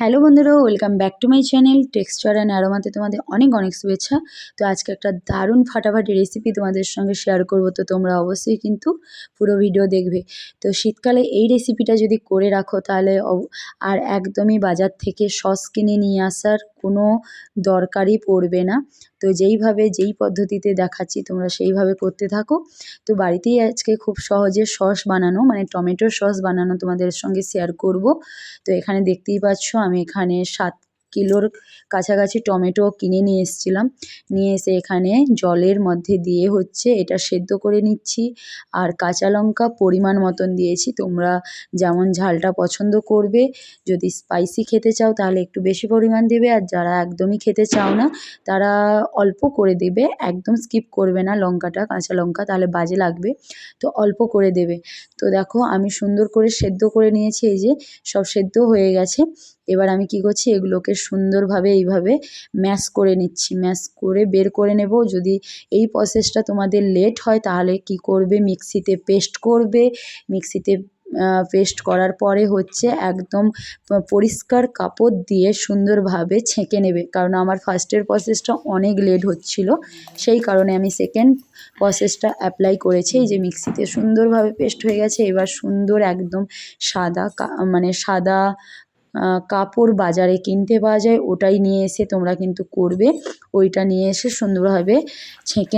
Hello বন্ধুরা, welcome back to my channel texture and অ্যারোমাতে তোমাদের অনেক অনেক শুভেচ্ছা। তো আজকে একটা দারুণ ফাটাফাটি রেসিপি তোমাদের সঙ্গে শেয়ার করব, তো তোমরা অবশ্যই কিন্তু পুরো ভিডিও দেখবে। তো শীতকালে এই রেসিপিটা যদি করে রাখো তাহলে আর একদমই বাজার থেকে সস কিনে নিয়ে আসার কোনো দরকারই পড়বে না। তো যেই পদ্ধতিতে দেখাচ্ছি তোমরা সেইভাবে করতে থাকো। তো বাড়িতেই আজকে খুব সহজে সস বানানো, মানে টমেটোর সস বানানো তোমাদের সঙ্গে শেয়ার করব। তো এখানে দেখতেই পাচ্ছ আমি এখানে 7 কিলোর কাছাকাছি টমেটো কিনে নিয়ে এসেছিলাম। নিয়ে এসে এখানে জলের মধ্যে দিয়ে এটা সেদ্ধ করে নিচ্ছি। আর কাঁচা লঙ্কা পরিমাণ মতন দিয়েছি, তোমরা যেমন ঝালটা পছন্দ করবে। যদি স্পাইসি খেতে চাও তাহলে একটু বেশি পরিমাণ দেবে, আর যারা একদমই খেতে চাও না তারা অল্প করে দেবে, একদম স্কিপ করবে না লঙ্কাটা, কাঁচা লঙ্কা, তাহলে বাজে লাগবে। তো অল্প করে দেবে। তো দেখো আমি সুন্দর করে সেদ্ধ করে নিয়েছি, এই যে সব সেদ্ধ হয়ে গেছে। এবার আমি কি করছি, এগুলোকে সুন্দরভাবে এইভাবে ম্যাশ করে নিচ্ছি, ম্যাশ করে বের করে নেব। যদি এই প্রসেসটা তোমাদের লেট হয় তাহলে কি করবে, মিক্সিতে পেস্ট করবে। মিক্সিতে পেস্ট করার পরে একদম পরিষ্কার কাপড় দিয়ে সুন্দরভাবে ছেঁকে নেবে, কারণ আমার ফার্স্টের প্রসেসটা অনেক লেট হচ্ছিল, সেই কারণে আমি সেকেন্ড প্রসেসটা অ্যাপ্লাই করেছি। এই যে মিক্সিতে সুন্দরভাবে পেস্ট হয়ে গেছে। এবার সুন্দর একদম সাদা কাপড় বাজারে কিনতে পাওয়া যায়, ওটাই নিয়ে এসে তোমরা কিন্তু করবে। ওইটা নিয়ে এসে সুন্দরভাবে ছেঁকে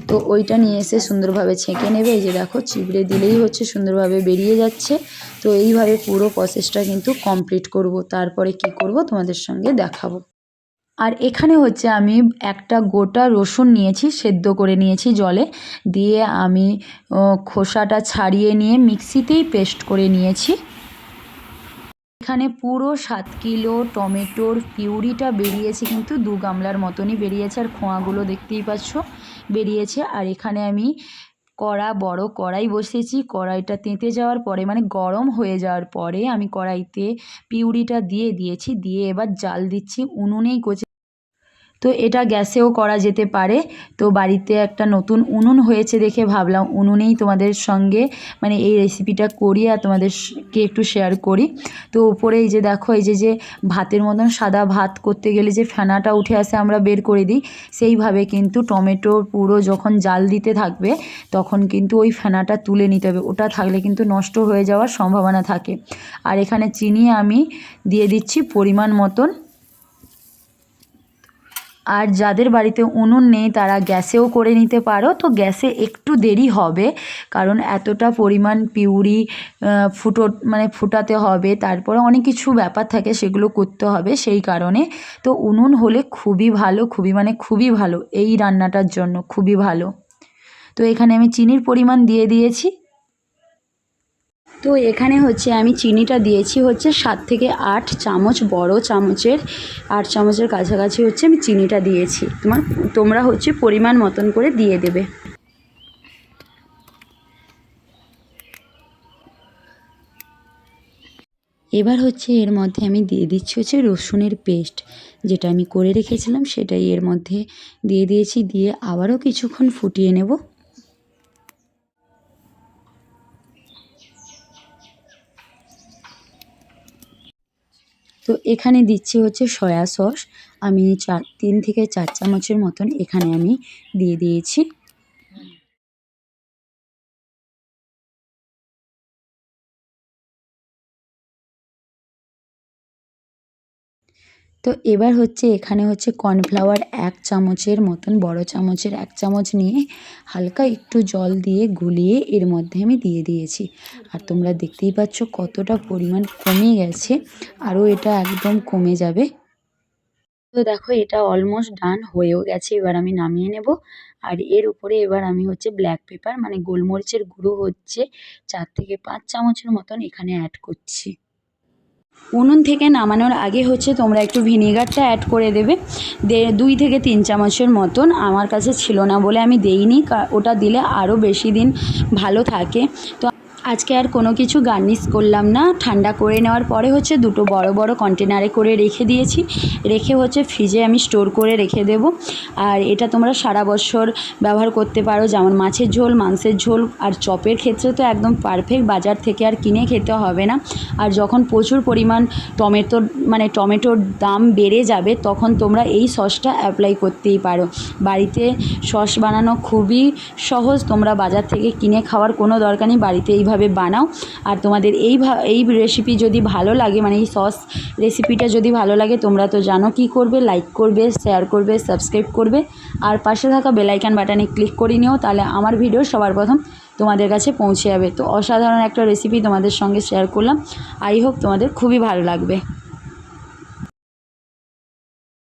তো ওইটা নিয়ে এসে সুন্দরভাবে ছেঁকে নেবে। এই যে দেখো চিবড়ে দিলেই সুন্দরভাবে বেরিয়ে যাচ্ছে। তো এইভাবে পুরো প্রসেসটা কিন্তু কমপ্লিট করব। তারপরে কি করব তোমাদের সঙ্গে দেখাবো। আর এখানে আমি একটা গোটা রসুন নিয়েছি, সেদ্ধ করে নিয়েছি জলে দিয়ে। আমি খোসাটা ছাড়িয়ে নিয়ে মিক্সিতেই পেস্ট করে নিয়েছি। এখানে পুরো 7 কিলো টমেটোর পিউরিটা বেরিয়েছে, কিন্তু 2 গামলার মতনই বেরিয়েছে, আর খোঁয়াগুলো দেখতেই পাচ্ছ বেরিয়েছে। আর এখানে আমি বড় কড়াই বসিয়েছি। কড়াইটা তেঁতে যাওয়ার পরে, মানে গরম হয়ে যাওয়ার পরে, আমি কড়াইতে পিউরিটা দিয়ে দিয়েছি। দিয়ে এবার জাল দিচ্ছি উনুনেই। তো এটা গ্যাসেও করা যেতে পারে। তো বাড়িতে একটা নতুন উনুন হয়েছে দেখে ভাবলাম উনুনেই তোমাদের সঙ্গে মানে এই রেসিপিটা করি আর তোমাদেরকে একটু শেয়ার করি। তো উপরে এই যে দেখো, এই যে ভাতের মতন সাদা ভাত করতে গেলে যে ফেনাটা উঠে আসে আমরা বের করে দিই, সেইভাবে কিন্তু টমেটোর পুরো যখন জাল দিতে থাকবে তখন কিন্তু ওই ফেনাটা তুলে নিতে হবে, ওটা থাকলে কিন্তু নষ্ট হয়ে যাওয়ার সম্ভাবনা থাকে। আর এখানে চিনি আমি দিয়ে দিচ্ছি পরিমাণ মতন। আর যাদের বাড়িতে উনুন নেই তারা গ্যাসেও করে নিতে পারো। তো গ্যাসে একটু দেরি হবে, কারণ এতটা পরিমাণ পিউরি ফুটাতে হবে, তারপরে অনেক কিছু ব্যাপার থাকে সেগুলো করতে হবে, সেই কারণে। তো উনুন হলে খুবই ভালো, খুবই ভালো এই রান্নাটার জন্য, খুবই ভালো। তো এখানে আমি চিনির পরিমাণ দিয়ে দিয়েছি। তো এখানে আমি চিনিটা দিয়েছি 7 থেকে 8 চামচ, বড় চামচের 8 চামচের কাছাকাছি আমি চিনিটা দিয়েছি। তোমরা পরিমাণ মতন করে দিয়ে দেবে। এবার এর মধ্যে আমি দিয়ে দিচ্ছি রসুনের পেস্ট, যেটা আমি করে রেখেছিলাম সেটাই এর মধ্যে দিয়ে দিয়েছি। দিয়ে আবারও কিছুক্ষণ ফুটিয়ে নেব। তো এখানে দিচ্ছি সয়া সস। আমি 3 থেকে 4 চামচের মতন এখানে আমি দিয়ে দিয়েছি। তো এবার এখানে কর্নফ্লাওয়ার 1 চামচের মতন, বড় চামচের 1 চামচ নিয়ে হালকা একটু জল দিয়ে গুলিয়ে এর মধ্যে আমি দিয়ে দিয়েছি। আর তোমরা দেখতেই পাচ্ছ কতটা পরিমাণ কমে গেছে, আরও এটা একদম কমে যাবে। তো দেখো এটা অলমোস্ট ডান হয়েও গেছে। এবার আমি নামিয়ে নেব। আর এর উপরে এবার আমি ব্ল্যাক পেপার, মানে গোলমরিচের গুঁড়ো 4 থেকে 5 চামচের মতন এখানে অ্যাড করছি। উনুন থেকে নামানোর আগে তোমরা একটু ভিনেগারটা অ্যাড করে দেবে, 2 থেকে 3 চামচের মতন। আমার কাছে ছিল না বলে আমি দেইনি, ওটা দিলে আরও বেশি দিন ভালো থাকে। তো আজকে আর কোনো কিছু গার্নিশ করলাম না। ঠান্ডা করে নেওয়ার পরে হচ্ছে দুটো বড় বড় কন্টেনারে করে রেখে দিয়েছি। রেখে হচ্ছে ফ্রিজে আমি স্টোর করে রেখে দেব। আর এটা তোমরা সারা বছর ব্যবহার করতে পারো, যেমন মাছের ঝোল, মাংসের ঝোল আর চপের ক্ষেত্রে তো একদম পারফেক্ট। বাজার থেকে আর কিনে খেতে হবে না। আর যখন প্রচুর পরিমাণ টমেটোর দাম বেড়ে যাবে, তখন তোমরা এই সসটা অ্যাপ্লাই করতেই পারো। বাড়িতে সস বানানো খুবই সহজ। তোমরা বাজার থেকে কিনে খাওয়ার কোনো দরকার নেই, বাড়িতে এইভাবে বানাও। আর তোমাদের এই রেসিপি যদি ভালো লাগে, মানে এই সস রেসিপিটা যদি ভালো লাগে, তোমরা তো জানো কী করবে, লাইক করবে, শেয়ার করবে, সাবস্ক্রাইব করবে আর পাশে থাকা বেল আইকন বাটনে ক্লিক করে নিও। তাহলে আমার ভিডিও সবার প্রথম তোমাদের কাছে পৌঁছে যাবে। তো অসাধারণ একটা রেসিপি তোমাদের সঙ্গে শেয়ার করলাম। আই হোপ তোমাদের খুবই ভালো লাগবে।